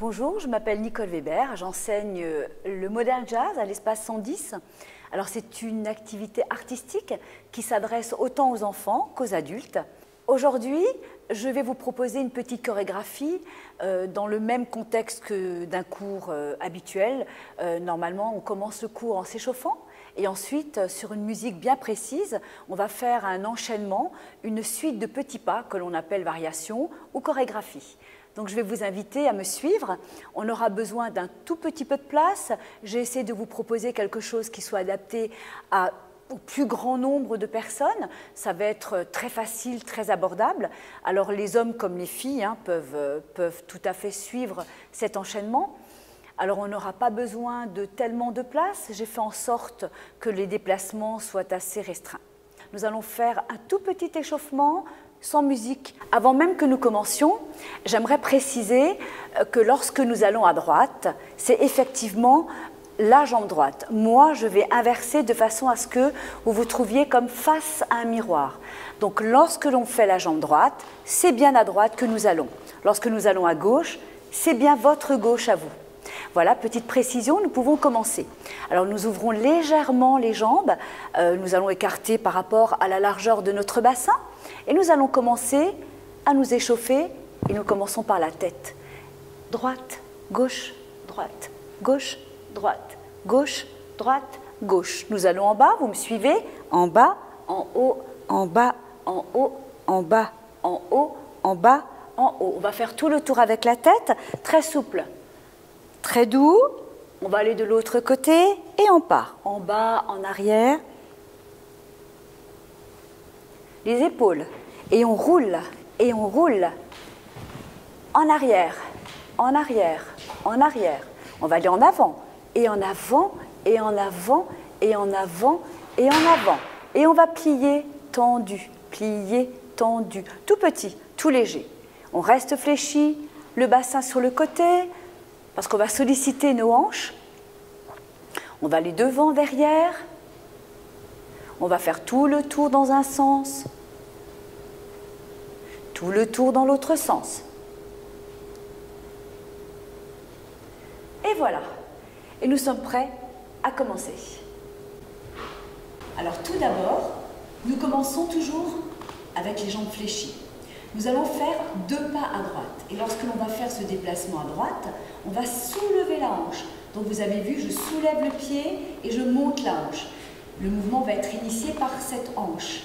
Bonjour, je m'appelle Nicole Weber, j'enseigne le modern jazz à l'Espace 110. Alors c'est une activité artistique qui s'adresse autant aux enfants qu'aux adultes. Aujourd'hui, je vais vous proposer une petite chorégraphie dans le même contexte que d'un cours habituel. Normalement, on commence le cours en s'échauffant et ensuite, sur une musique bien précise, on va faire un enchaînement, une suite de petits pas que l'on appelle variation ou chorégraphie. Donc je vais vous inviter à me suivre. On aura besoin d'un tout petit peu de place. J'ai essayé de vous proposer quelque chose qui soit adapté au plus grand nombre de personnes. Ça va être très facile, très abordable. Alors les hommes comme les filles peuvent tout à fait suivre cet enchaînement. Alors on n'aura pas besoin de tellement de place. J'ai fait en sorte que les déplacements soient assez restreints. Nous allons faire un tout petit échauffement sans musique. Avant même que nous commencions, j'aimerais préciser que lorsque nous allons à droite, c'est effectivement la jambe droite. Moi, je vais inverser de façon à ce que vous vous trouviez comme face à un miroir. Donc, lorsque l'on fait la jambe droite, c'est bien à droite que nous allons. Lorsque nous allons à gauche, c'est bien votre gauche à vous. Voilà, petite précision, nous pouvons commencer. Alors, nous ouvrons légèrement les jambes. Nous allons écarter par rapport à la largeur de notre bassin. Et nous allons commencer à nous échauffer et nous commençons par la tête. Droite, gauche, droite, gauche, droite, gauche, droite, gauche. Nous allons en bas, vous me suivez? En bas, en haut, en bas, en haut, en bas, en haut, en bas, en haut. On va faire tout le tour avec la tête, très souple, très doux. On va aller de l'autre côté et on part. En bas, en arrière. Les épaules, et on roule, et on roule, en arrière, en arrière, en arrière. On va aller en avant, et en avant, et en avant, et en avant, et en avant. Et on va plier, tendu, tout petit, tout léger. On reste fléchi, le bassin sur le côté, parce qu'on va solliciter nos hanches. On va aller devant, derrière. On va faire tout le tour dans un sens, tout le tour dans l'autre sens. Et voilà. Et nous sommes prêts à commencer. Alors tout d'abord, nous commençons toujours avec les jambes fléchies. Nous allons faire 2 pas à droite. Et lorsque l'on va faire ce déplacement à droite, on va soulever la hanche. Donc vous avez vu, je soulève le pied et je monte la hanche. Le mouvement va être initié par cette hanche.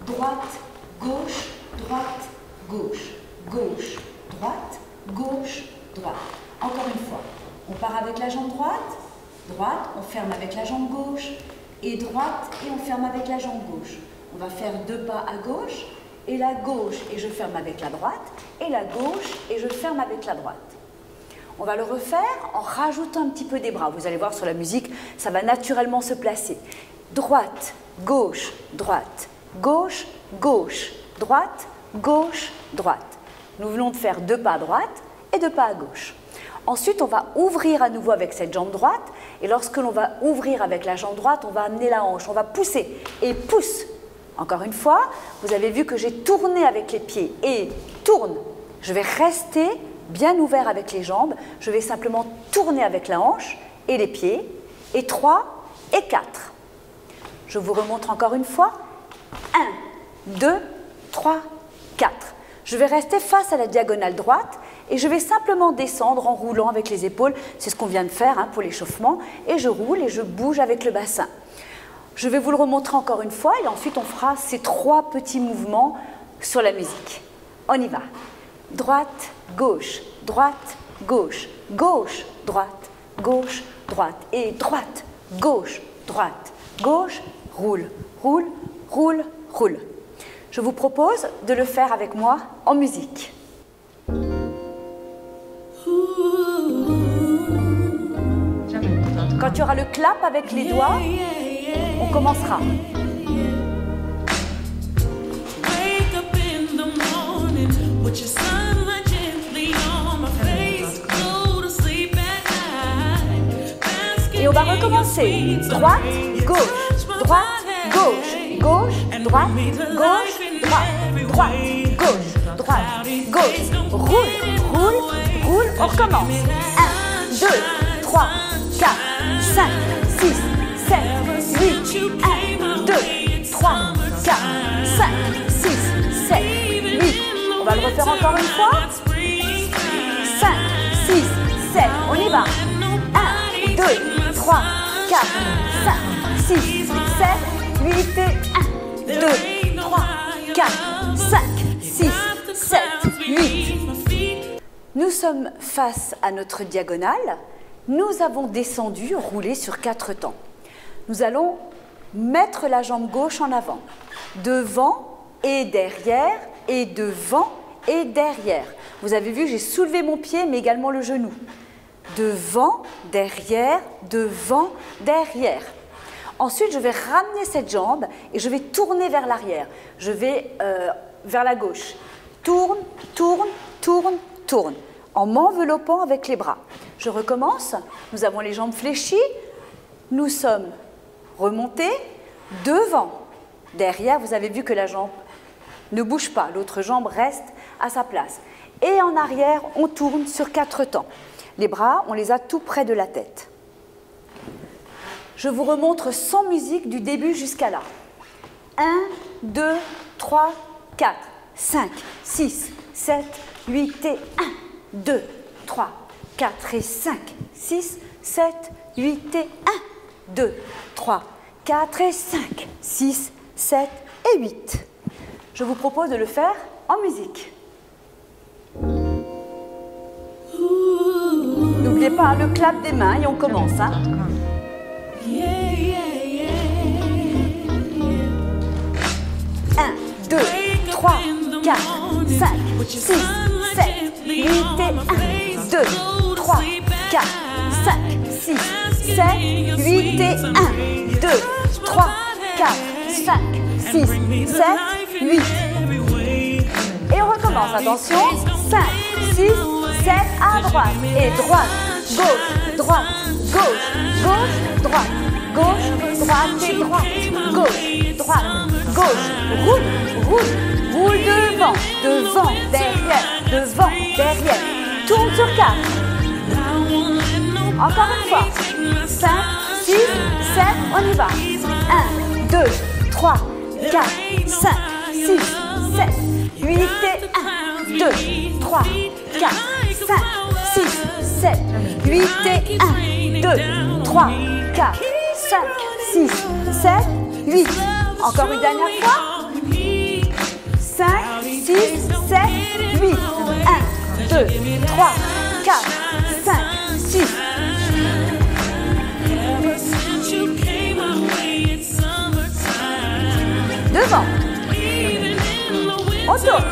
Droite, gauche, droite, gauche, gauche, droite, gauche, droite. Encore une fois, on part avec la jambe droite, droite, on ferme avec la jambe gauche, et droite, et on ferme avec la jambe gauche. On va faire 2 pas à gauche, et la gauche, et je ferme avec la droite, et la gauche, et je ferme avec la droite. On va le refaire en rajoutant un petit peu des bras. Vous allez voir sur la musique, ça va naturellement se placer. Droite, gauche, droite, gauche, gauche, droite, gauche, droite. Nous venons de faire 2 pas à droite et 2 pas à gauche. Ensuite, on va ouvrir à nouveau avec cette jambe droite. Et lorsque l'on va ouvrir avec la jambe droite, on va amener la hanche, on va pousser et pousse. Encore une fois, vous avez vu que j'ai tourné avec les pieds et tourne. Je vais rester bien ouvert avec les jambes, je vais simplement tourner avec la hanche et les pieds, et 3 et 4. Je vous remontre encore une fois, 1, 2, 3, 4. Je vais rester face à la diagonale droite et je vais simplement descendre en roulant avec les épaules, c'est ce qu'on vient de faire pour l'échauffement, et je roule et je bouge avec le bassin. Je vais vous le remontrer encore une fois et ensuite on fera ces 3 petits mouvements sur la musique. On y va. Droite, gauche, droite, gauche, gauche, droite, gauche, droite. Et droite, gauche, droite, gauche, roule, roule, roule, roule. Je vous propose de le faire avec moi en musique. Quand il y aura le clap avec les doigts, on commencera. Et on va recommencer. Droite, gauche, droite, gauche, gauche, droite, gauche, droite, droite, gauche, droite, gauche. Roule, roule, roule. On recommence. 1, 2, 3, 4, 5, 6, 7, 8. 1, 2, 3, 4, 5, 6, 7, 8. On va le refaire encore une fois. 5, 6, 7. On y va. 1, 2, 3, 4, 5, 6, 7, 8 et 1, 2, 3, 4, 5, 6, 7, 8. Nous sommes face à notre diagonale. Nous avons descendu, roulé sur 4 temps. Nous allons mettre la jambe gauche en avant, devant et derrière, et devant et derrière. Vous avez vu, j'ai soulevé mon pied, mais également le genou. Devant, derrière, devant, derrière. Ensuite, je vais ramener cette jambe et je vais tourner vers l'arrière. Je vais vers la gauche. Tourne, tourne, tourne, tourne, en m'enveloppant avec les bras. Je recommence. Nous avons les jambes fléchies. Nous sommes remontés. Devant, derrière, vous avez vu que la jambe ne bouge pas. L'autre jambe reste à sa place. Et en arrière, on tourne sur 4 temps. Les bras, on les a tout près de la tête. Je vous remontre sans musique du début jusqu'à là. 1, 2, 3, 4, 5, 6, 7, 8 et 1. 2, 3, 4 et 5, 6, 7, 8 et 1. 2, 3, 4 et 5, 6, 7 et 8. Je vous propose de le faire en musique. N'oubliez pas le clap des mains et on commence. 1, 2, 3, 4, 5, 6, 7, 8 et 1. 2, 3, 4, 5, 6, 7, 8 et 1. 2, 3, 4, 5, 6, 7, 8. Et on recommence, attention. 5, 6, 7, à droite. Et droite, gauche, droite, gauche, gauche, droite. Gauche, droite et droite. Gauche, droite, gauche. Roule, roule, roule devant, devant, derrière, devant, derrière. Tourne sur 4. Encore une fois. 5, 6, 7, on y va. 1, 2, 3, 4, 5, 6, 7, 8 et 1. 2, 3, 4, 5, 6, 7, 8 et 1. 2, 3, 4, 5, 6, 7, 8. Encore une dernière fois. 5, 6, 7, 8. 1, 2, 3, 4, 5, 6. Devant. On tourne.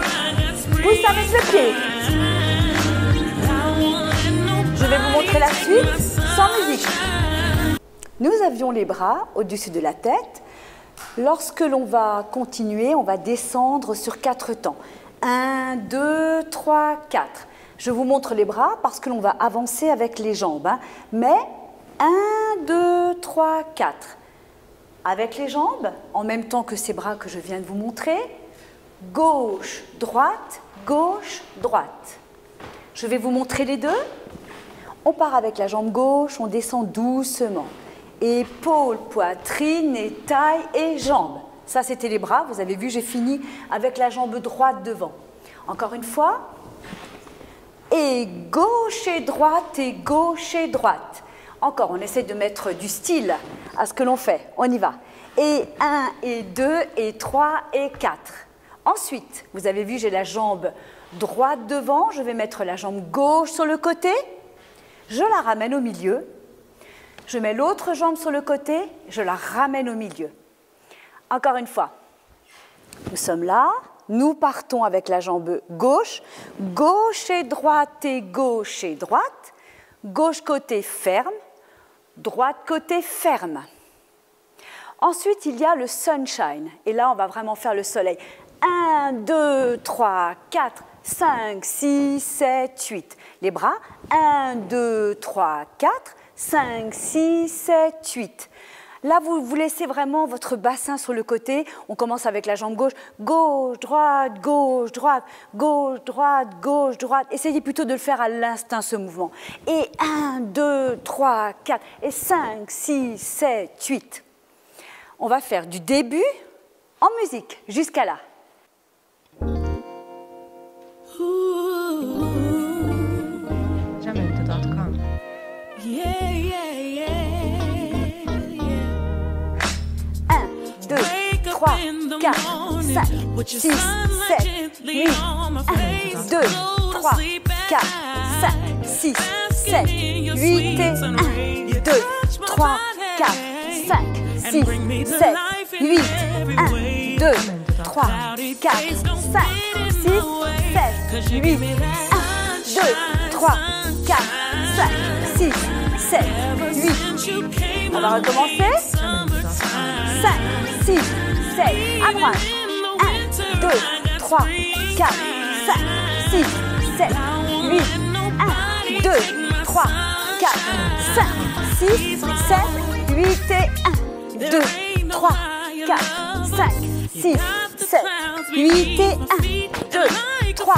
Pousse avec le pied. Je vais vous montrer la suite sans musique. Nous avions les bras au-dessus de la tête. Lorsque l'on va continuer, on va descendre sur 4 temps. 1, 2, 3, 4. Je vous montre les bras parce que l'on va avancer avec les jambes. Mais 1, 2, 3, 4. Avec les jambes, en même temps que ces bras que je viens de vous montrer. Gauche, droite, gauche, droite. Je vais vous montrer les deux. On part avec la jambe gauche, on descend doucement. Épaules, poitrine, et taille et jambes. Ça, c'était les bras. Vous avez vu, j'ai fini avec la jambe droite devant. Encore une fois. Et gauche et droite et gauche et droite. Encore, on essaie de mettre du style à ce que l'on fait. On y va. Et 1, et 2, et 3, et 4. Ensuite, vous avez vu, j'ai la jambe droite devant. Je vais mettre la jambe gauche sur le côté. Je la ramène au milieu. Je mets l'autre jambe sur le côté. Je la ramène au milieu. Encore une fois. Nous sommes là. Nous partons avec la jambe gauche. Gauche et droite et gauche et droite. Gauche côté ferme. Droite côté ferme. Ensuite, il y a le sunshine. Et là, on va vraiment faire le soleil. 1, 2, 3, 4, 5, 6, 7, 8. Les bras. 1, 2, 3, 4, 5, 6, 7, 8. Là, vous laissez vraiment votre bassin sur le côté. On commence avec la jambe gauche. Gauche, droite, gauche, droite, gauche, droite, gauche, droite. Essayez plutôt de le faire à l'instinct, ce mouvement. Et 1, 2, 3, 4, et 5, 6, 7, 8. On va faire du début en musique, jusqu'à là. Jamendo.com. Yeah, yeah, yeah, yeah. 1, 2, 3, 4, 5, 6, 7, 8. 1, 2, 3, 4, 5, 6, 7, 8 et 1, 2, 3, 4, 5, 6, 7, 8, 1, 2, 3, 4, 5, 6, 7, 8, 1, 2, 3, 4, 5, 6, 7, 8. On va recommencer. 5, 6, 7, à droite. 1, 2, 3, 4, 5, 6, 7, 8. 1, 2, 3, 4, 5, 6, 7, 8 et 1, 2, 3, 4, 5, 6, 7, 8 et 1, 2, 3,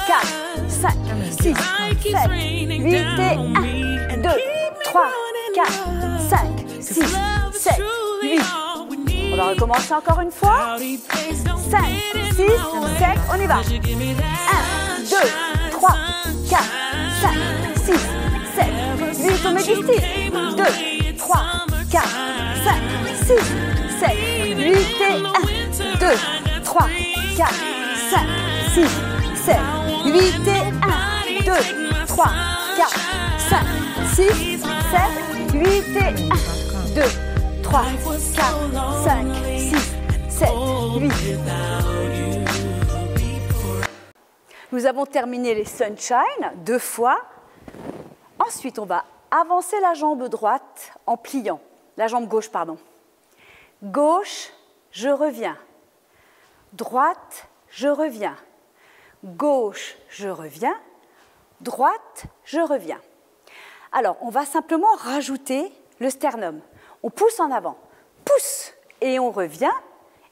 4, 5, 6, 7, 8 et 1, 2, 3, 4, 5, 6, 7, 8. On va recommencer encore une fois. 5, 6, 7, on y va. 1, 2, 3, 4, 5, 6, 7, 8, on met du style. 2, 3, 4, 5, 6, 7, 8 et 1, 2, 3, 4, 5, 6, 7, 8 et 1, 2, 3, 4, 5, 6, 7, 8 et 1, 2, 3, 4, 5, 6, 7, 8. Nous avons terminé les Sunshine 2 fois. Ensuite, on va avancer la jambe droite en pliant. La jambe gauche, pardon. Gauche, je reviens. Droite, je reviens. Gauche, je reviens. Droite, je reviens. Alors, on va simplement rajouter le sternum. On pousse en avant. Pousse et on revient.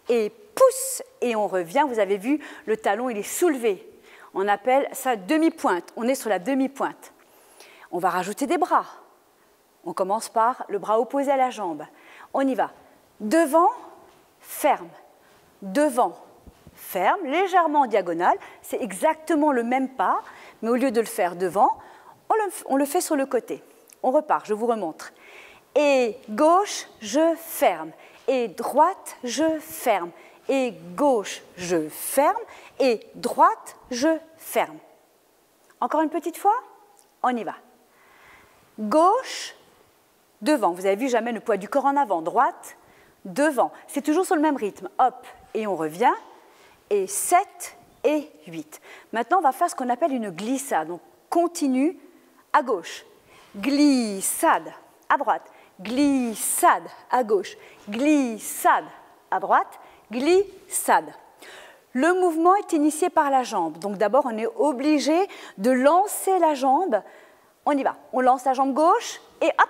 Et pousse et on revient. Vous avez vu, le talon, il est soulevé. On appelle ça demi-pointe. On est sur la demi-pointe. On va rajouter des bras. On commence par le bras opposé à la jambe. On y va. Devant, ferme. Devant, ferme, légèrement en diagonale. C'est exactement le même pas, mais au lieu de le faire devant, on le fait sur le côté. On repart, je vous remontre. Et gauche, je ferme. Et droite, je ferme. Et gauche, je ferme. Et droite, je ferme. Encore une petite fois, on y va. Gauche, devant. Vous avez vu, j'amène le poids du corps en avant. Droite, devant. C'est toujours sur le même rythme. Hop, et on revient. Et 7 et 8. Maintenant, on va faire ce qu'on appelle une glissade. Donc, continue à gauche. Glissade à droite. Glissade à gauche. Glissade à droite. Glissade. Le mouvement est initié par la jambe. Donc, d'abord, on est obligé de lancer la jambe. On y va. On lance la jambe gauche et hop,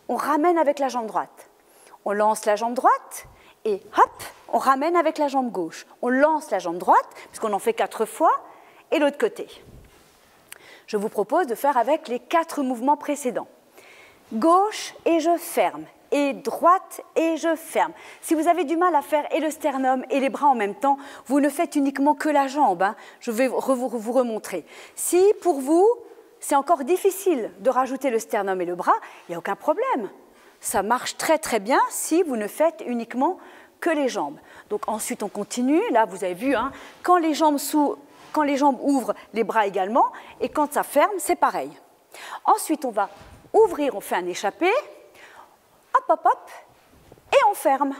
on ramène avec la jambe droite. On lance la jambe droite et hop, on ramène avec la jambe gauche. On lance la jambe droite, puisqu'on en fait 4 fois, et l'autre côté. Je vous propose de faire avec les 4 mouvements précédents. Gauche et je ferme, et droite et je ferme. Si vous avez du mal à faire et le sternum et les bras en même temps, vous ne faites uniquement que la jambe. Je vais vous remontrer. Si pour vous, c'est encore difficile de rajouter le sternum et le bras, il n'y a aucun problème. Ça marche très très bien si vous ne faites uniquement que les jambes. Donc ensuite on continue, là vous avez vu, quand les jambes ouvrent, les bras également, et quand ça ferme, c'est pareil. Ensuite on va ouvrir, on fait un échappé, hop hop hop, et on ferme.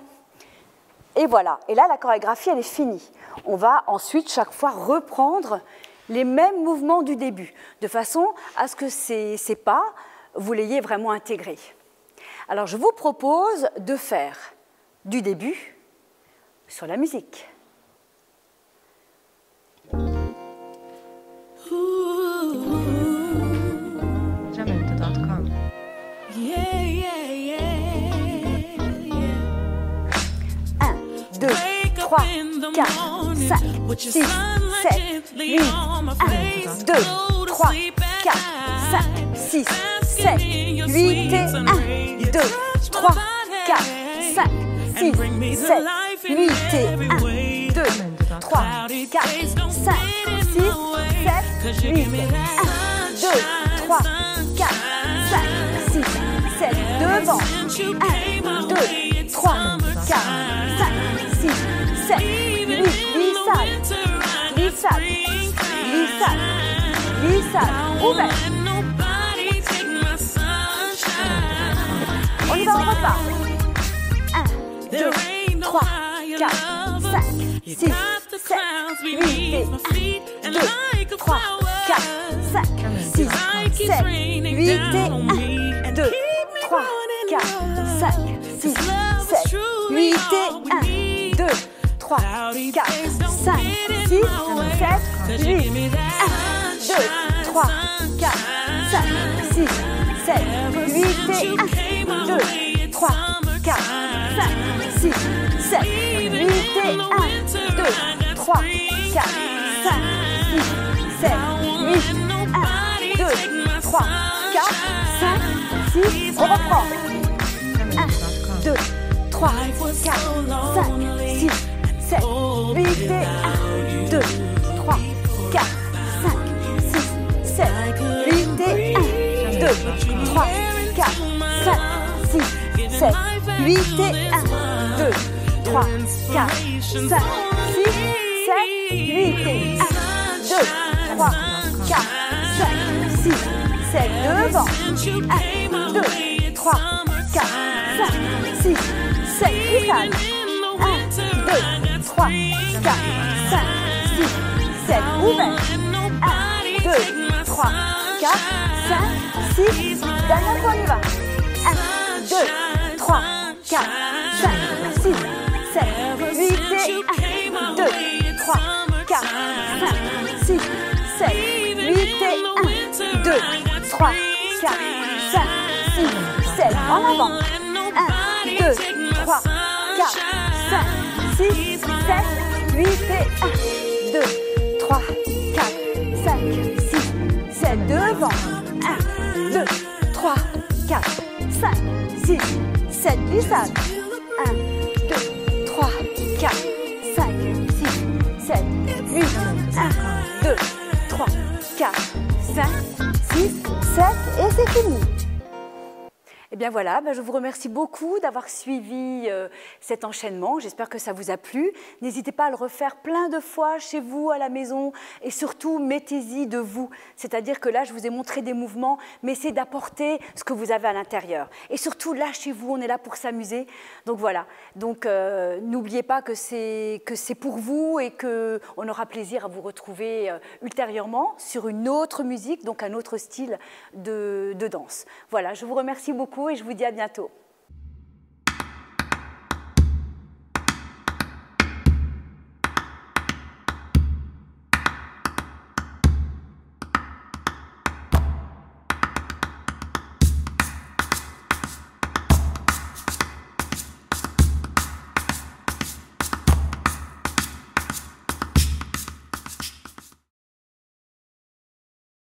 Et voilà, et là la chorégraphie elle est finie. On va ensuite chaque fois reprendre les mêmes mouvements du début, de façon à ce que ces pas, vous l'ayez vraiment intégrés. Alors je vous propose de faire du début sur la musique. Jamendo.com. Yeah, yeah, yeah, 3, 4, 5, 6, 7, 8, 1, 2, 3, 4, 5, 6, 7, 8 et 1, 2, 3, 4, 5, 6, 7, 8 et 1, 2, 3, 4, 5, 6, 7, 8 et 1, 2, 3, 4, 5, 6, 7, devant, 1, 2, 3, 4, 5, 6, 7, 8, glissade, glissade, glissade, glissade, ouvert. On y va, on repart. 1, 2, 3, 4, 5, 6, 7, 8 et 1, 2, 3, 4, 5, 6, 7, 8 et 1, 2, 3, 4, 5, 6, 7, 8 et 1, 2, 3, 4, 5, 6, 7, 8, 1, 2, 3, 4, 5, 6, 7, 8 et 1, 2, 3, 4, 5, 6, 7, 8 et 1, 2, 3, 4, 5, 6, 7, 8, 1, 2, 3, 4, 5, 6, on reprend. 1, 2, 3, 4, 5, 6, 7, 8 et 1, 2, 3, 4, 5, 6, 7, 8 et 1, 2, 3, 4, 5, 6, 7, 8 et 1, 2, 3, 4, 5, 6, 7, 8 et 1, 2, 3, 4, 5, 6, 7, devant, 1, 2, 3, 4, 5, 6, 7, glissade, 1, 2, 3, 4, 5, 6, 7, ouvert, 1, 2, 3, 4, 5, 6, dernière fois, on y va, 1, 2, 3, 4, 5, 6, 7, 8 et 1, 2, 3, 4, 5, 6, 7, 8 et 1, 2, 3, 4, 5, 6, 7, en avant, 1, 2, 3, 4, 5, 6, 7, 8 et 1, 2, 3, 4, 5, 6, 7, devant, 1, 2, 3, 4, 5, 6, 7, glissade, 1, 2, 3, 4, 5, 6, 7, 8, 1, 2, 3, 4, 5, 6, 7 et c'est fini. Et bien voilà, je vous remercie beaucoup d'avoir suivi cet enchaînement. J'espère que ça vous a plu. N'hésitez pas à le refaire plein de fois chez vous, à la maison. Et surtout, mettez-y de vous. C'est-à-dire que là, je vous ai montré des mouvements, mais essayez d'apporter ce que vous avez à l'intérieur. Et surtout, lâchez-vous, on est là pour s'amuser. Donc voilà. Donc n'oubliez pas que c'est pour vous et qu'on aura plaisir à vous retrouver ultérieurement sur une autre musique, donc un autre style de danse. Voilà, je vous remercie beaucoup et je vous dis à bientôt.